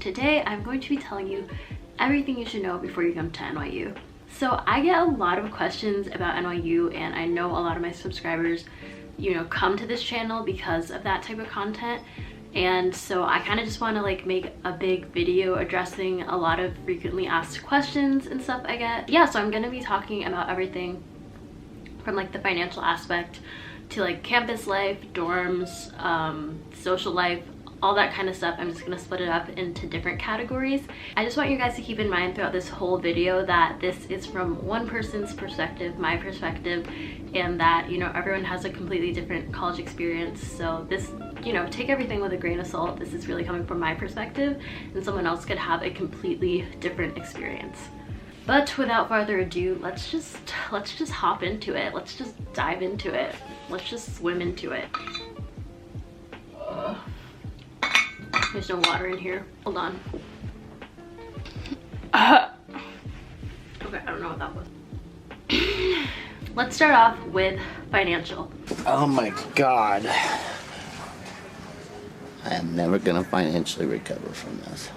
today I'm going to be telling you everything you should know before you come to NYU. So I get a lot of questions about NYU, and I know a lot of my subscribers, come to this channel because of that type of content. And so I kind of just want to make a big video addressing a lot of frequently asked questions and stuff I get. Yeah, so I'm going to be talking about everything from the financial aspect to campus life, dorms, social life, all that kind of stuff. I'm just gonna split it up into different categories. I just want you guys to keep in mind throughout this whole video that this is from one person's perspective, my perspective, and that, everyone has a completely different college experience. So this, take everything with a grain of salt. This is really coming from my perspective, and someone else could have a completely different experience. But without further ado, let's just hop into it. Let's just dive into it. Let's just swim into it. There's no water in here. Hold on. Okay, I don't know what that was. Let's start off with financial. Oh my god. I am never gonna financially recover from this.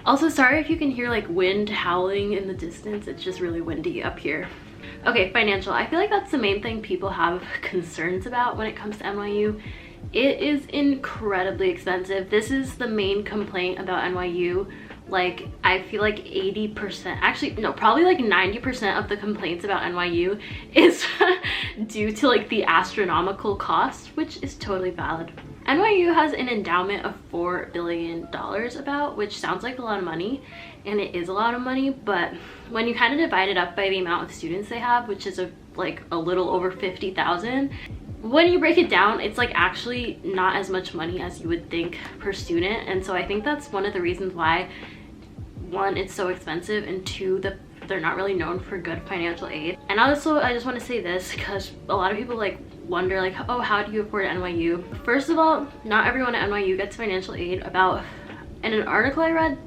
Also, sorry if you can hear wind howling in the distance. It's just really windy up here. Okay, financial. I feel like that's the main thing people have concerns about when it comes to NYU. It is incredibly expensive. This is the main complaint about NYU. I feel 80%, actually no, probably 90% of the complaints about NYU is due to the astronomical cost, which is totally valid. NYU has an endowment of $4 billion about, which sounds like a lot of money, and it is a lot of money, but when you kind of divide it up by the amount of students they have, which is a little over 50,000, when you break it down, it's actually not as much money as you would think per student. And so I think that's one of the reasons why, one, it's so expensive, and two, they're not really known for good financial aid. And also, I just want to say this because a lot of people wonder oh, how do you afford NYU? First of all, not everyone at NYU gets financial aid. In an article I read,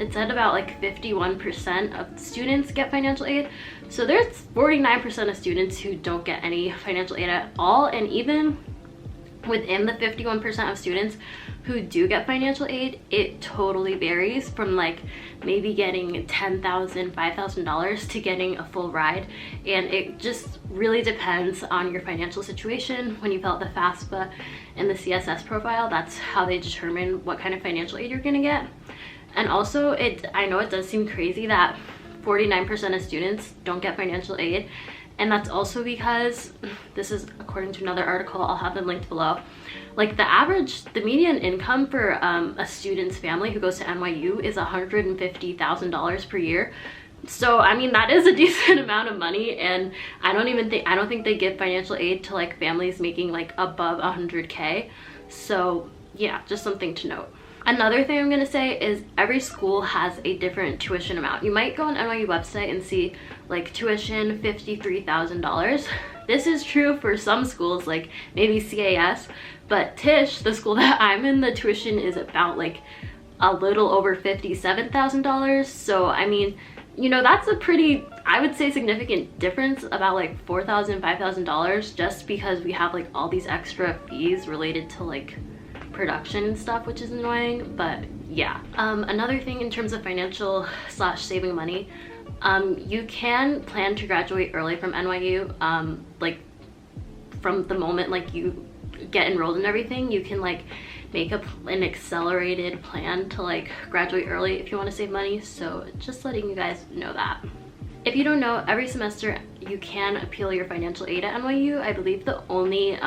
it said about 51% of students get financial aid. So there's 49% of students who don't get any financial aid at all. And even within the 51% of students who do get financial aid, it totally varies from maybe getting $10,000, $5,000 to getting a full ride. And it just really depends on your financial situation. When you fill out the FAFSA and the CSS profile, that's how they determine what kind of financial aid you're gonna get. And also, I know it does seem crazy that 49% of students don't get financial aid, and that's also because, this is according to another article, I'll have them linked below, the median income for a student's family who goes to NYU is $150,000 per year. So I mean, that is a decent amount of money, and I don't think they give financial aid to families making above 100K. So yeah, just something to note. Another thing I'm gonna say is every school has a different tuition amount. You might go on NYU website and see tuition $53,000. This is true for some schools, maybe CAS, but Tisch, the school that I'm in, the tuition is about a little over $57,000. So I mean, that's a pretty, I would say, significant difference, about $4,000, $5,000, just because we have all these extra fees related to production and stuff, which is annoying. But yeah, another thing in terms of financial / saving money, you can plan to graduate early from NYU. From the moment you get enrolled and everything, you can make an accelerated plan to graduate early if you want to save money. So just letting you guys know that. If you don't know, every semester you can appeal your financial aid at NYU. I believe the only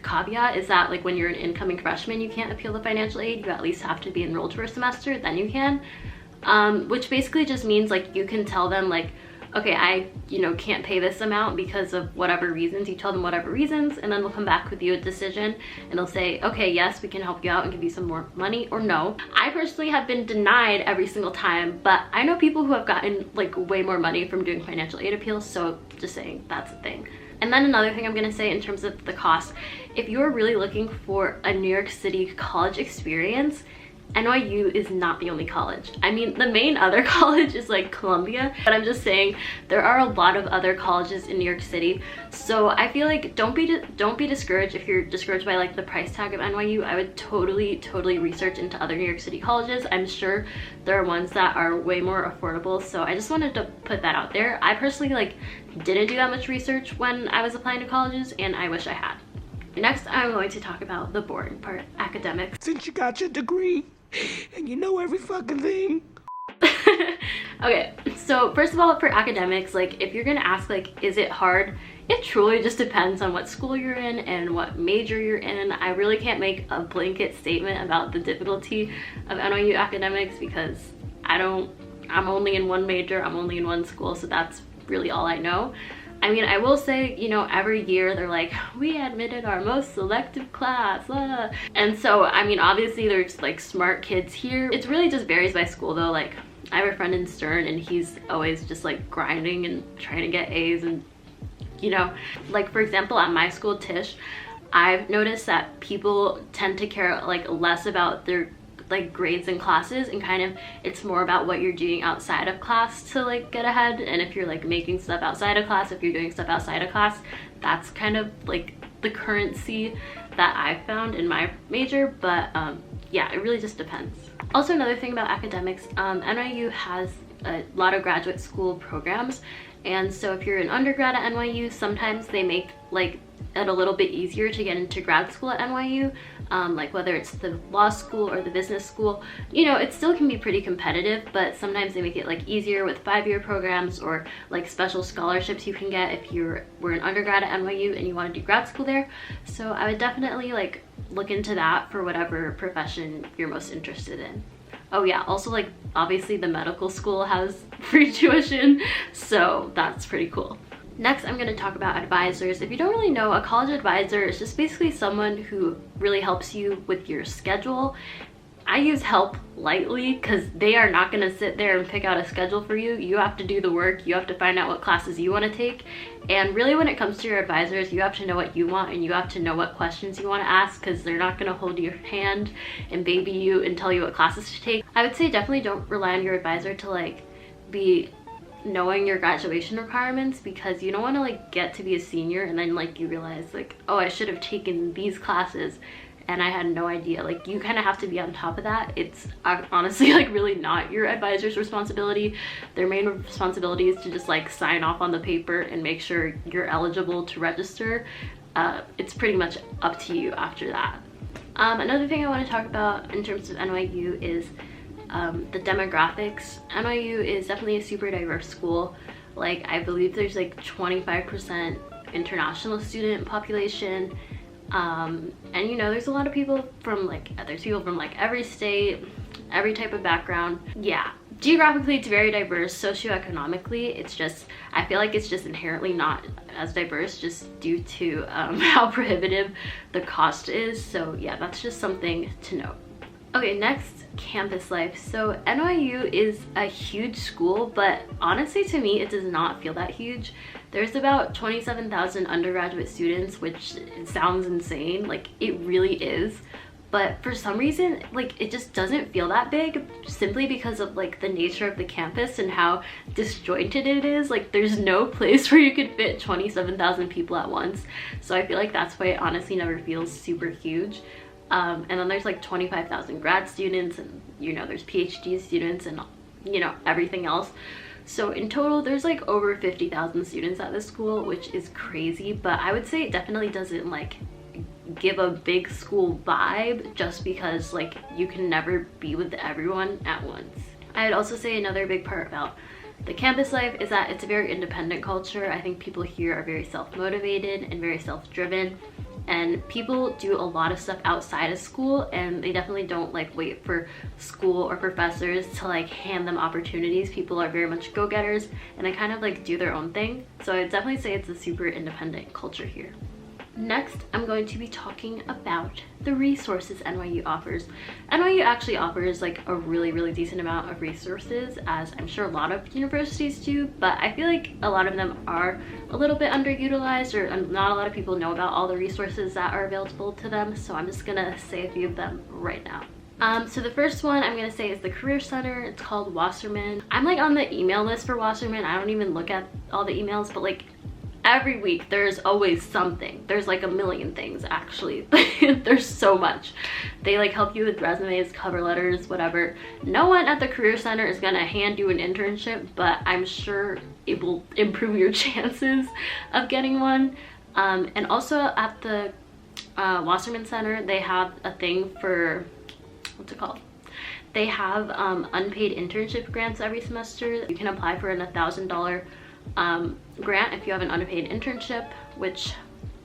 caveat is that when you're an incoming freshman, you can't appeal the financial aid. You at least have to be enrolled for a semester, then you can, which basically just means you can tell them okay, I can't pay this amount because of whatever reasons. You tell them whatever reasons, and then they'll come back with you a decision, and they'll say, okay, yes, we can help you out and give you some more money, or no. I personally have been denied every single time, but I know people who have gotten way more money from doing financial aid appeals. So just saying, that's a thing. And then another thing I'm gonna say in terms of the cost, if you're really looking for a New York City college experience, NYU is not the only college. I mean, the main other college is like Columbia, but I'm just saying there are a lot of other colleges in New York City. So I feel like don't be discouraged if you're discouraged by like the price tag of NYU. I would totally research into other New York City colleges. I'm sure there are ones that are way more affordable. So I just wanted to put that out there. I personally like didn't do that much research when I was applying to colleges, and I wish I had. Next, I'm going to talk about the boring part, academics. Since you got your degree and you know every fucking thing. Okay, so first of all, for academics, like if you're gonna ask like, is it hard? It truly just depends on what school you're in and what major you're in. I really can't make a blanket statement about the difficulty of NYU academics because I'm only in one major, I'm only in one school, so that's really all I know. I mean, I will say, you know, every year they're like, we admitted our most selective class, blah. And so, I mean, obviously there's like smart kids here. It really just varies by school though. Like, I have a friend in Stern and he's always just like grinding and trying to get A's, and you know, like for example, at my school, Tisch, I've noticed that people tend to care like less about their like grades in classes, and kind of it's more about what you're doing outside of class to like get ahead. And if you're like making stuff outside of class, if you're doing stuff outside of class, that's kind of like the currency that I found in my major. But yeah, it really just depends. Also, another thing about academics, NYU has a lot of graduate school programs, and so if you're an undergrad at NYU, sometimes they make like it a little bit easier to get into grad school at NYU, like whether it's the law school or the business school. You know, it still can be pretty competitive, but sometimes they make it like easier with 5-year programs or like special scholarships you can get if you were an undergrad at NYU and you want to do grad school there. So I would definitely like look into that for whatever profession you're most interested in. Oh yeah, also like obviously the medical school has free tuition, so that's pretty cool. Next, I'm going to talk about advisors. If you don't really know, a college advisor is just basically someone who really helps you with your schedule. I use help lightly because they are not going to sit there and pick out a schedule for you. You have to do the work. You have to find out what classes you want to take. And really when it comes to your advisors, you have to know what you want, and you have to know what questions you want to ask, because they're not going to hold your hand and baby you and tell you what classes to take. I would say definitely don't rely on your advisor to like be knowing your graduation requirements, because you don't want to like get to be a senior and then like you realize like, oh, I should have taken these classes and I had no idea. Like, you kind of have to be on top of that. It's honestly like really not your advisor's responsibility. Their main responsibility is to just like sign off on the paper and make sure you're eligible to register. It's pretty much up to you after that. Another thing I want to talk about in terms of NYU is the demographics. NYU is definitely a super diverse school. Like, I believe there's like 25% international student population, and you know, there's a lot of people from like every state, every type of background. Yeah, geographically it's very diverse. Socioeconomically, it's just, I feel like it's just inherently not as diverse, just due to how prohibitive the cost is. So yeah, that's just something to note. Okay, next, campus life. So NYU is a huge school, but honestly to me it does not feel that huge. There's about 27,000 undergraduate students, which sounds insane, like it really is, but for some reason like it just doesn't feel that big, simply because of like the nature of the campus and how disjointed it is. Like, there's no place where you could fit 27,000 people at once, so I feel like that's why it honestly never feels super huge. And then there's like 25,000 grad students, and you know, there's PhD students and you know, everything else. So in total there's like over 50,000 students at this school, which is crazy, but I would say it definitely doesn't like give a big school vibe, just because like you can never be with everyone at once. I'd also say another big part about the campus life is that it's a very independent culture. I think people here are very self-motivated and very self-driven, and people do a lot of stuff outside of school, and they definitely don't like wait for school or professors to like hand them opportunities. People are very much go-getters, and they kind of like do their own thing. So I'd definitely say it's a super independent culture here. Next, I'm going to be talking about the resources NYU offers. NYU actually offers like a really decent amount of resources, as I'm sure a lot of universities do, but I feel like a lot of them are a little bit underutilized, or not a lot of people know about all the resources that are available to them, so I'm just gonna say a few of them right now. So the first one I'm gonna say is the Career Center. It's called Wasserman. I'm like on the email list for Wasserman. I don't even look at all the emails, but like every week there's always something. There's like a million things actually. There's so much. They like help you with resumes, cover letters, whatever. No one at the Career Center is gonna hand you an internship, but I'm sure it will improve your chances of getting one. And also at the Wasserman Center, they have a thing for, what's it called? They have unpaid internship grants every semester. You can apply for an $1,000 grant if you have an unpaid internship, which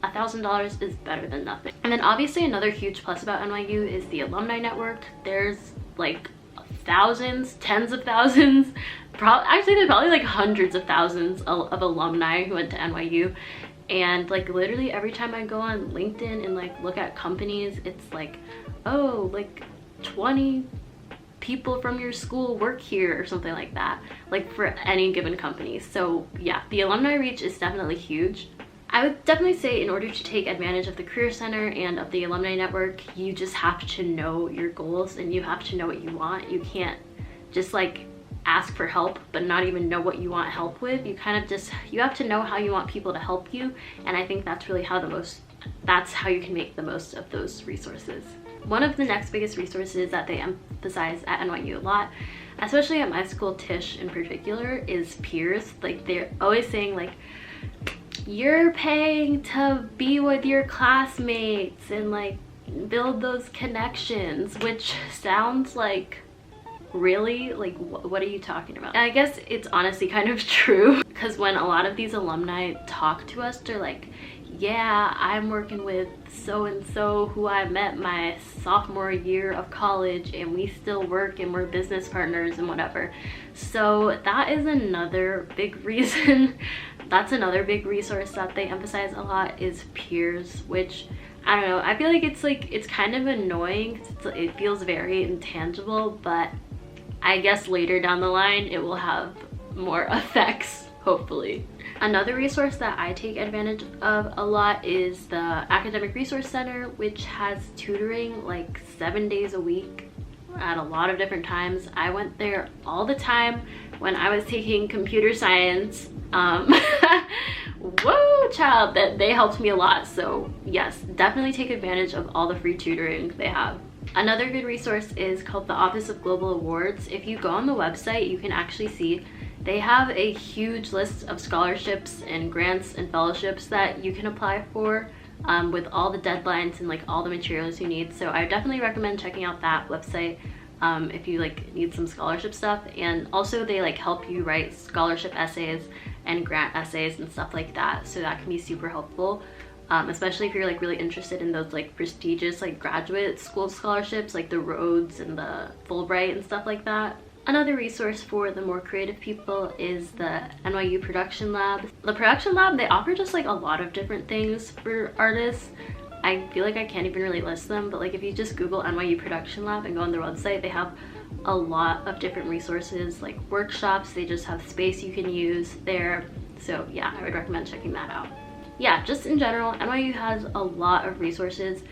$1,000 is better than nothing. And then obviously another huge plus about NYU is the alumni network. There's like thousands, tens of thousands, actually there's probably like hundreds of thousands of alumni who went to NYU. And like literally every time I go on LinkedIn and like look at companies, it's like, oh, like 20 people from your school work here or something like that, like for any given company. So yeah, the alumni reach is definitely huge. I would definitely say in order to take advantage of the Career Center and of the alumni network, you just have to know your goals and you have to know what you want. You can't just like ask for help but not even know what you want help with. You kind of just, you have to know how you want people to help you, and I think that's really how that's how you can make the most of those resources. One of the next biggest resources that they emphasize at NYU a lot, especially at my school, Tisch in particular, is peers. Like they're always saying like, you're paying to be with your classmates and like build those connections, which sounds like, really? Like what are you talking about? And I guess it's honestly kind of true, because when a lot of these alumni talk to us, they're like, yeah, I'm working with so-and-so who I met my sophomore year of college and we still work and we're business partners and whatever. So that is another big reason. That's another big resource that they emphasize a lot, is peers, which I don't know, I feel like it's kind of annoying because it feels very intangible, but I guess later down the line it will have more effects, hopefully. Another resource that I take advantage of a lot is the Academic Resource Center, which has tutoring like 7 days a week at a lot of different times. I went there all the time when I was taking computer science. Whoa, child, that they helped me a lot. So yes, definitely take advantage of all the free tutoring they have. Another good resource is called the Office of Global Awards. If you go on the website, you can actually see they have a huge list of scholarships and grants and fellowships that you can apply for, with all the deadlines and like all the materials you need. So I definitely recommend checking out that website if you like need some scholarship stuff. And also they like help you write scholarship essays and grant essays and stuff like that, so that can be super helpful, especially if you're like really interested in those like prestigious like graduate school scholarships like the Rhodes and the Fulbright and stuff like that. Another resource for the more creative people is the NYU Production Lab. The Production Lab, they offer just like a lot of different things for artists. I feel like I can't even really list them, but like if you just Google NYU Production Lab and go on their website, they have a lot of different resources like workshops. They just have space you can use there. So yeah, I would recommend checking that out. Yeah, just in general, NYU has a lot of resources,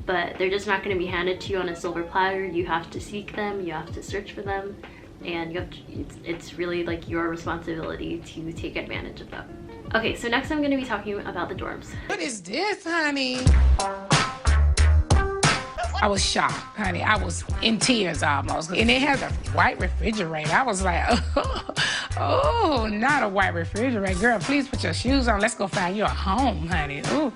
but they're just not going to be handed to you on a silver platter. You have to seek them, you have to search for them, and you have to, it's really like your responsibility to take advantage of them. Okay, so next I'm going to be talking about the dorms. What is this, honey? I was shocked, honey. I was in tears almost. And they had a white refrigerator. I was like, oh, not a white refrigerator. Girl, please put your shoes on. Let's go find you a home, honey. Ooh.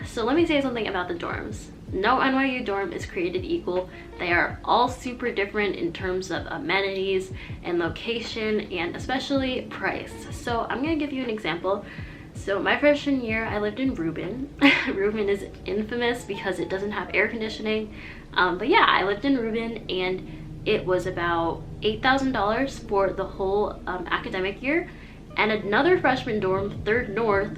So let me say something about the dorms. No NYU dorm is created equal. They are all super different in terms of amenities and location, and especially price. So I'm gonna give you an example. So my freshman year, I lived in Reuben. Reuben is infamous because it doesn't have air conditioning. But yeah, I lived in Reuben, and it was about $8,000 for the whole academic year. And another freshman dorm, Third North,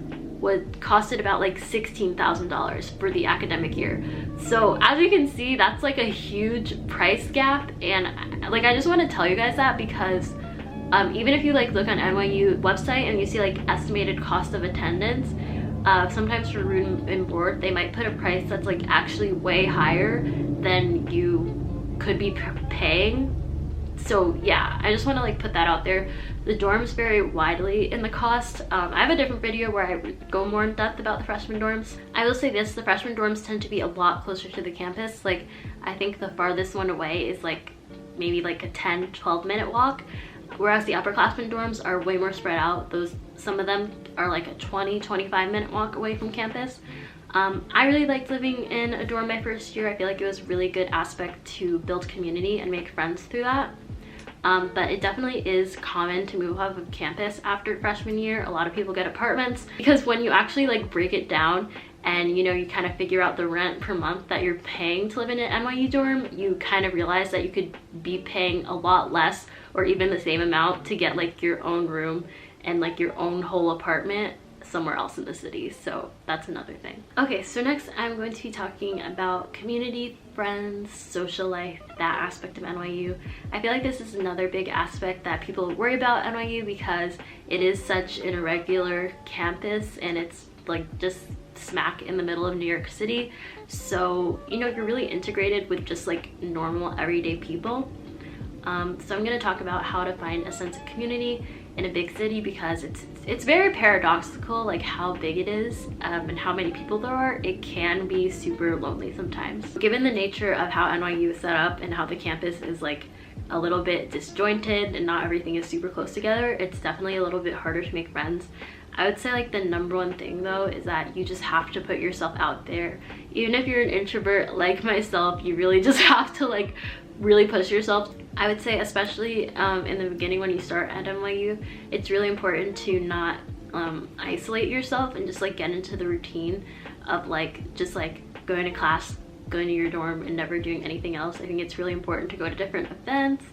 costed about like $16,000 for the academic year. So as you can see, that's like a huge price gap, and like I just want to tell you guys that because even if you like look on NYU website and you see like estimated cost of attendance, sometimes for room and board they might put a price that's like actually way higher than you could be paying. So yeah, I just want to like put that out there. The dorms vary widely in the cost. I have a different video where I go more in depth about the freshman dorms. I will say this, the freshman dorms tend to be a lot closer to the campus. Like I think the farthest one away is like maybe like a 10-12 minute walk, whereas the upperclassmen dorms are way more spread out. Some of them are like a 20-25 minute walk away from campus. I really liked living in a dorm my first year. I feel like it was a really good aspect to build community and make friends through that. But it definitely is common to move off of campus after freshman year. A lot of people get apartments because when you actually like break it down and you know, you kind of figure out the rent per month that you're paying to live in an NYU dorm, you kind of realize that you could be paying a lot less or even the same amount to get like your own room and like your own whole apartment somewhere else in the city. So that's another thing. Okay, so next I'm going to be talking about community, friends, social life, that aspect of NYU. I feel like this is another big aspect that people worry about NYU because it is such an irregular campus and it's like just smack in the middle of New York City. So, you know, you're really integrated with just like normal everyday people. So I'm going to talk about how to find a sense of community in a big city because it's very paradoxical, like how big it is and how many people there are. It can be super lonely sometimes. Given the nature of how NYU is set up and how the campus is like a little bit disjointed and not everything is super close together, it's definitely a little bit harder to make friends. I would say like the number one thing though is that you just have to put yourself out there. Even if you're an introvert like myself, you really just have to like really push yourself. I would say especially in the beginning when you start at NYU, it's really important to not isolate yourself and just like get into the routine of like just like going to class, going to your dorm and never doing anything else. I think it's really important to go to different events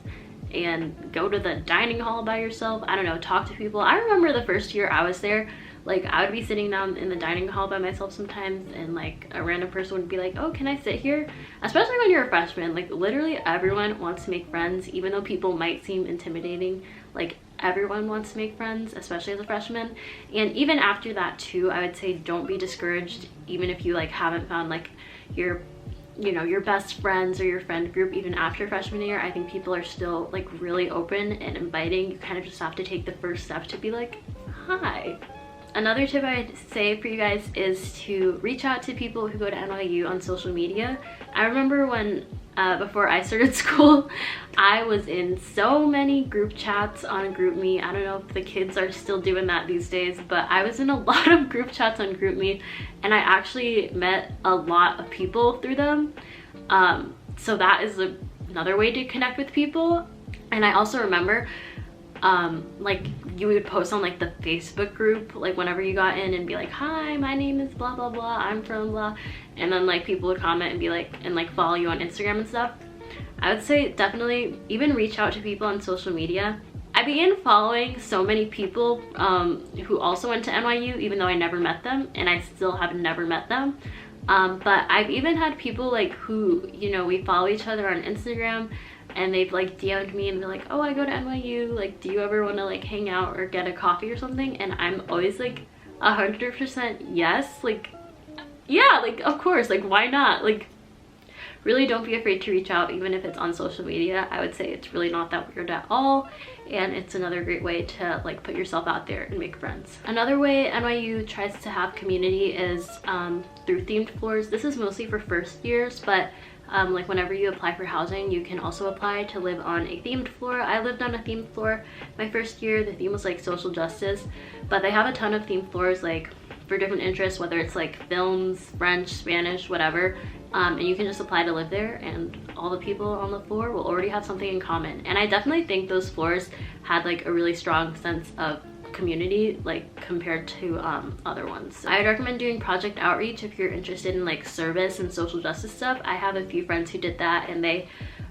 and go to the dining hall by yourself. I don't know, talk to people. I remember the first year I was there, like I would be sitting down in the dining hall by myself sometimes and like a random person would be like, oh, can I sit here? Especially when you're a freshman, like literally everyone wants to make friends, even though people might seem intimidating. Like everyone wants to make friends, especially as a freshman. And even after that too, I would say don't be discouraged, even if you like haven't found like your best friends or your friend group even after freshman year. I think people are still like really open and inviting. You kind of just have to take the first step to be like, hi. Another tip I'd say for you guys is to reach out to people who go to NYU on social media. I remember when before I started school, I was in so many group chats on GroupMe. I don't know if the kids are still doing that these days, but I was in a lot of group chats on GroupMe and I actually met a lot of people through them. So that is another way to connect with people. And I also remember like you would post on like the Facebook group like whenever you got in and be like, hi, my name is blah blah blah, I'm from blah, and then like people would comment and be like, and like follow you on Instagram and stuff. I would say definitely even reach out to people on social media. I began following so many people who also went to NYU, even though I never met them, and I still have never met them. But I've even had people like who, you know, we follow each other on Instagram and they've like DM'd me and they're like, oh, I go to NYU, like do you ever want to like hang out or get a coffee or something? And I'm always like 100% yes, like yeah, like of course, like why not? Like really don't be afraid to reach out, even if it's on social media. I would say it's really not that weird at all, and it's another great way to like put yourself out there and make friends. Another way NYU tries to have community is through themed floors. This is mostly for first years, but like whenever you apply for housing, you can also apply to live on a themed floor. I lived on a themed floor my first year. The theme was like social justice, but they have a ton of themed floors like for different interests, whether it's like films, French, Spanish, whatever. And you can just apply to live there and all the people on the floor will already have something in common. And I definitely think those floors had like a really strong sense of community like compared to other ones. I would recommend doing project outreach if you're interested in like service and social justice stuff. I have a few friends who did that and they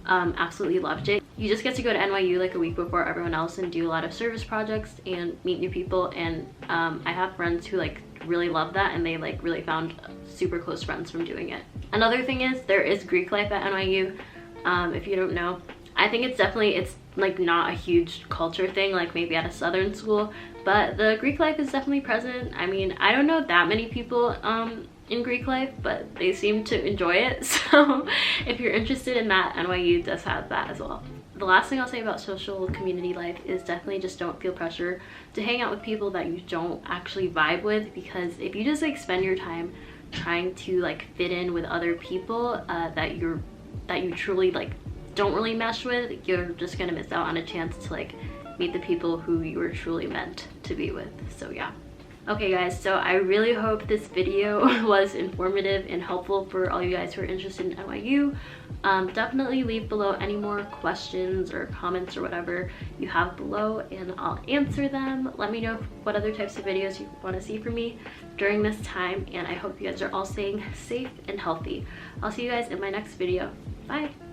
absolutely loved it. You just get to go to NYU like a week before everyone else and do a lot of service projects and meet new people, and I have friends who like really love that and they like really found super close friends from doing it. Another thing is there is Greek life at NYU. If you don't know, I think it's like not a huge culture thing like maybe at a southern school, but the Greek life is definitely present. I mean, I don't know that many people in Greek life, but they seem to enjoy it. So if you're interested in that, NYU does have that as well. The last thing I'll say about social community life is definitely just don't feel pressure to hang out with people that you don't actually vibe with, because if you just like spend your time trying to like fit in with other people that you truly like don't really mesh with, you're just gonna miss out on a chance to like meet the people who you were truly meant to be with. So yeah. Okay guys, so I really hope this video was informative and helpful for all you guys who are interested in NYU. Definitely leave below any more questions or comments or whatever you have below, and I'll answer them. Let me know what other types of videos you want to see from me during this time, and I hope you guys are all staying safe and healthy. I'll see you guys in my next video. Bye!